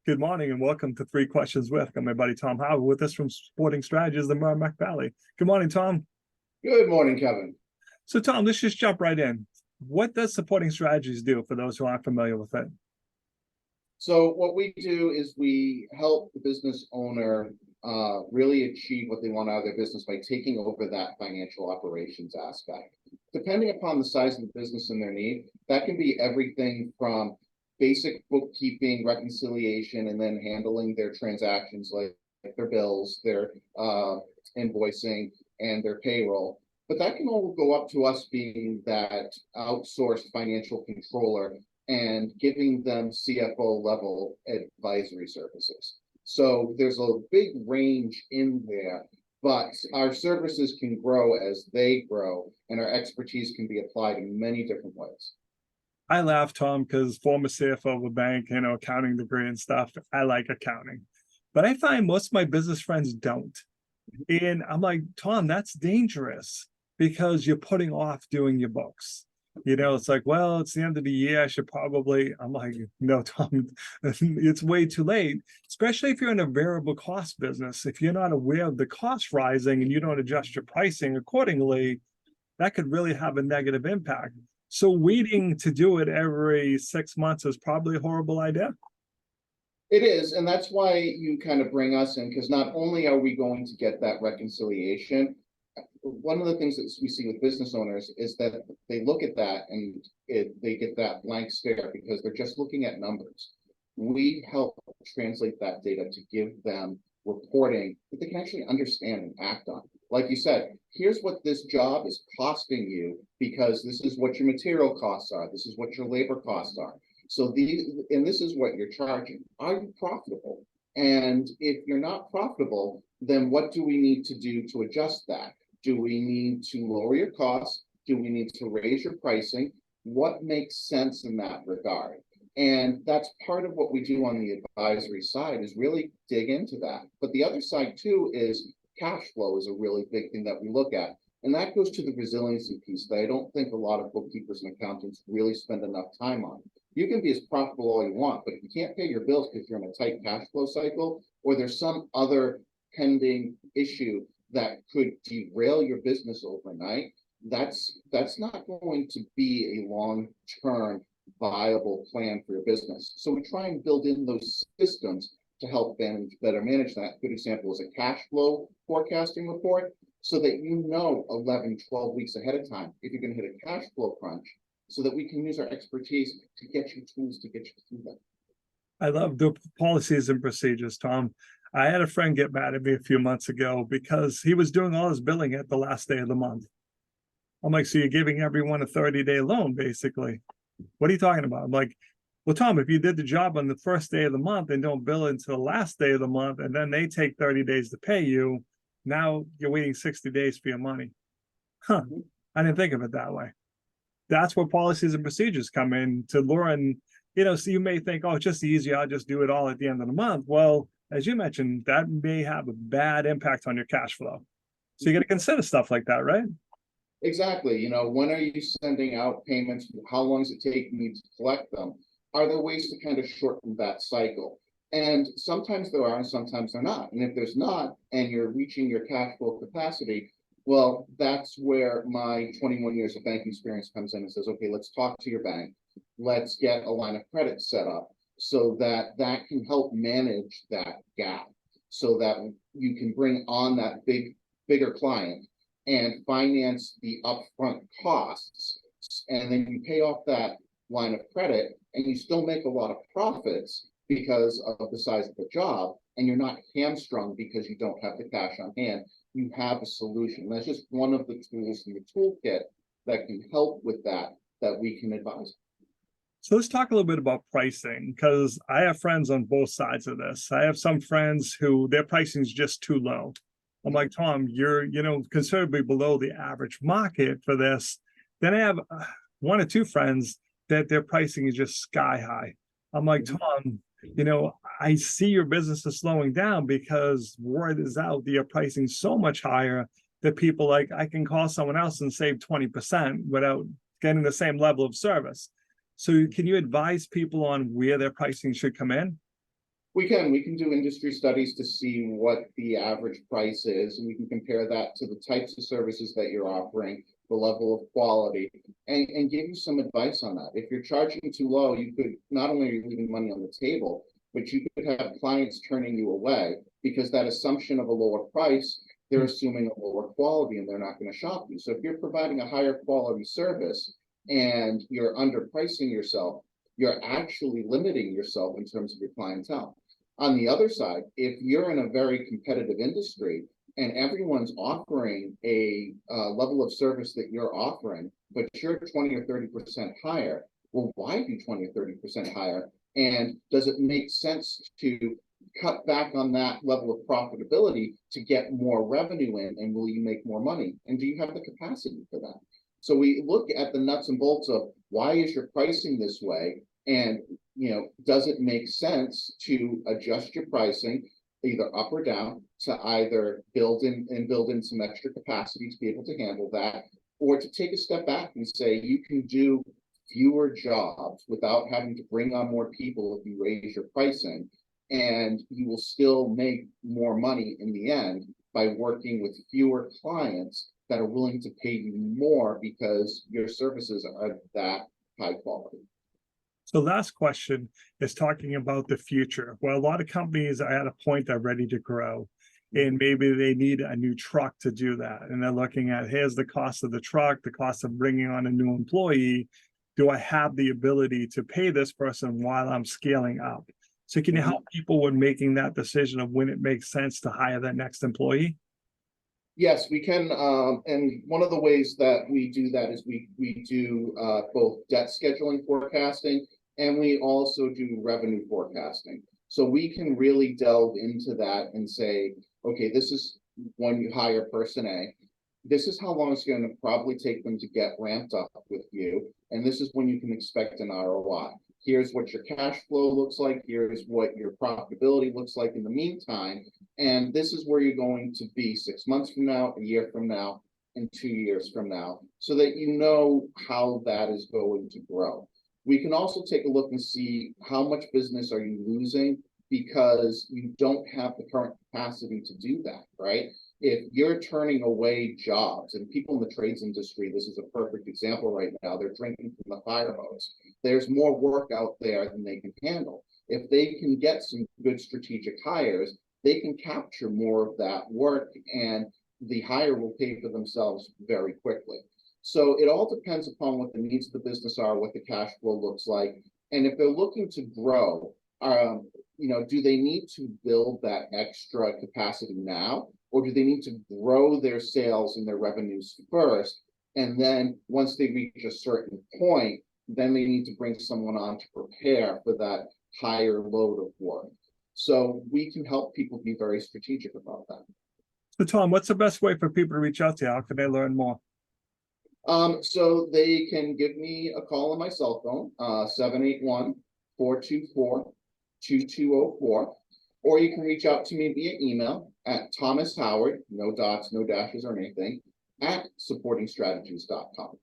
Good morning and welcome to Three Questions With. I'm my buddy Tom Howard with us from Sporting Strategies, the Merrimack Valley. Good morning, Tom. Good morning, Kevin. So, Tom, let's just jump right in. What does Supporting Strategies do for those who aren't familiar with it? So what we do is we help the business owner really achieve what they want out of their business by taking over that financial operations aspect. Depending upon the size of the business and their need, that can be everything from basic bookkeeping, reconciliation, and then handling their transactions like their bills, their invoicing, and their payroll. But that can all go up to us being that outsourced financial controller and giving them CFO level advisory services. So there's a big range in there, but our services can grow as they grow, and our expertise can be applied in many different ways. I laugh, Tom, because former CFO of a bank, accounting degree and stuff, I like accounting. But I find most of my business friends don't. And I'm like, Tom, that's dangerous because you're putting off doing your books. It's like, well, it's the end of the year. I should probably, I'm like, no, Tom, it's way too late, especially if you're in a variable cost business. If you're not aware of the cost rising and you don't adjust your pricing accordingly, that could really have a negative impact. So waiting to do it every 6 months is probably a horrible idea. It is, and that's why you kind of bring us in, because not only are we going to get that reconciliation, one of the things that we see with business owners is that they look at that and they get that blank stare because they're just looking at numbers. We help translate that data to give them reporting that they can actually understand and act on. Like you said, here's what this job is costing you because this is what your material costs are. This is what your labor costs are. So this is what you're charging. Are you profitable? And if you're not profitable, then what do we need to do to adjust that? Do we need to lower your costs? Do we need to raise your pricing? What makes sense in that regard? And that's part of what we do on the advisory side is really dig into that. But the other side too is cash flow is a really big thing that we look at. And that goes to the resiliency piece that I don't think a lot of bookkeepers and accountants really spend enough time on. You can be as profitable all you want, but if you can't pay your bills because you're in a tight cash flow cycle, or there's some other pending issue that could derail your business overnight, that's not going to be a long-term viable plan for your business. So we try and build in those systems to help better manage that. A good example is a cash flow forecasting report, so that you know 11, 12 weeks ahead of time if you're going to hit a cash flow crunch, so that we can use our expertise to get you tools to get you through that. I love the policies and procedures, Tom. I had a friend get mad at me a few months ago because he was doing all his billing at the last day of the month. I'm like, so you're giving everyone a 30-day loan, basically. What are you talking about? I'm like, well, Tom, if you did the job on the first day of the month and don't bill until the last day of the month, and then they take 30 days to pay you, now you're waiting 60 days for your money. I didn't think of it that way. That's where policies and procedures come in to learn, so you may think, oh, it's just easy, I'll just do it all at the end of the month. Well, as you mentioned, that may have a bad impact on your cash flow. So you got to consider stuff like that, right? Exactly. When are you sending out payments? How long does it take me to collect them? Are there ways to kind of shorten that cycle? And sometimes there are, and sometimes they're not. And if there's not, and you're reaching your cash flow capacity, well, that's where my 21 years of banking experience comes in and says, okay, let's talk to your bank. Let's get a line of credit set up so that can help manage that gap so that you can bring on that bigger client and finance the upfront costs. And then you pay off that line of credit and you still make a lot of profits because of the size of the job, and you're not hamstrung because you don't have the cash on hand. You have a solution. That's just one of the tools in the toolkit that can help with that we can advise. So let's talk a little bit about pricing, because I have friends on both sides of this. I have some friends who their pricing is just too low. I'm like, Tom, you're, considerably below the average market for this. Then I have one or two friends that their pricing is just sky high. I'm like, Tom, I see your business is slowing down because word is out that your pricing so much higher that people like, I can call someone else and save 20% without getting the same level of service. So can you advise people on where their pricing should come in? We can do industry studies to see what the average price is, and we can compare that to the types of services that you're offering, the level of quality, and give you some advice on that. If you're charging too low, you could not only are you leaving money on the table, but you could have clients turning you away because that assumption of a lower price, they're assuming a lower quality and they're not going to shop you. So if you're providing a higher quality service and you're underpricing yourself, you're actually limiting yourself in terms of your clientele. On the other side, if you're in a very competitive industry and everyone's offering a level of service that you're offering, but you're 20 or 30% higher, well, why be 20 or 30% higher? And does it make sense to cut back on that level of profitability to get more revenue in? And will you make more money? And do you have the capacity for that? So we look at the nuts and bolts of why is your pricing this way? And does it make sense to adjust your pricing either up or down to either build in some extra capacity to be able to handle that, or to take a step back and say you can do fewer jobs without having to bring on more people if you raise your pricing, and you will still make more money in the end by working with fewer clients that are willing to pay you more because your services are that high quality. So last question is talking about the future. Well, a lot of companies are at a point they're ready to grow, and maybe they need a new truck to do that. And they're looking at, here's the cost of the truck, the cost of bringing on a new employee. Do I have the ability to pay this person while I'm scaling up? So can you help people with making that decision of when it makes sense to hire that next employee? Yes, we can. And one of the ways that we do that is we do both debt scheduling forecasting, and we also do revenue forecasting. So we can really delve into that and say, okay, this is when you hire person A. This is how long it's going to probably take them to get ramped up with you. And this is when you can expect an ROI. Here's what your cash flow looks like. Here's what your profitability looks like in the meantime. And this is where you're going to be 6 months from now, a year from now, and 2 years from now, so that you know how that is going to grow. We can also take a look and see how much business are you losing because you don't have the current capacity to do that, right? If you're turning away jobs, and people in the trades industry, this is a perfect example right now, they're drinking from the fire hose. There's more work out there than they can handle. If they can get some good strategic hires, they can capture more of that work, and the hire will pay for themselves very quickly. So it all depends upon what the needs of the business are, what the cash flow looks like. And if they're looking to grow, do they need to build that extra capacity now? Or do they need to grow their sales and their revenues first? And then once they reach a certain point, then they need to bring someone on to prepare for that higher load of work. So we can help people be very strategic about that. So Tom, what's the best way for people to reach out to you? How can they learn more? So they can give me a call on my cell phone, 781-424-2204, or you can reach out to me via email at Thomas Howard, no dots, no dashes or anything, at supportingstrategies.com.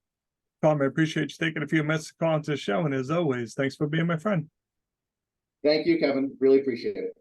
Tom, I appreciate you taking a few minutes to call into the show, and as always, thanks for being my friend. Thank you, Kevin. Really appreciate it.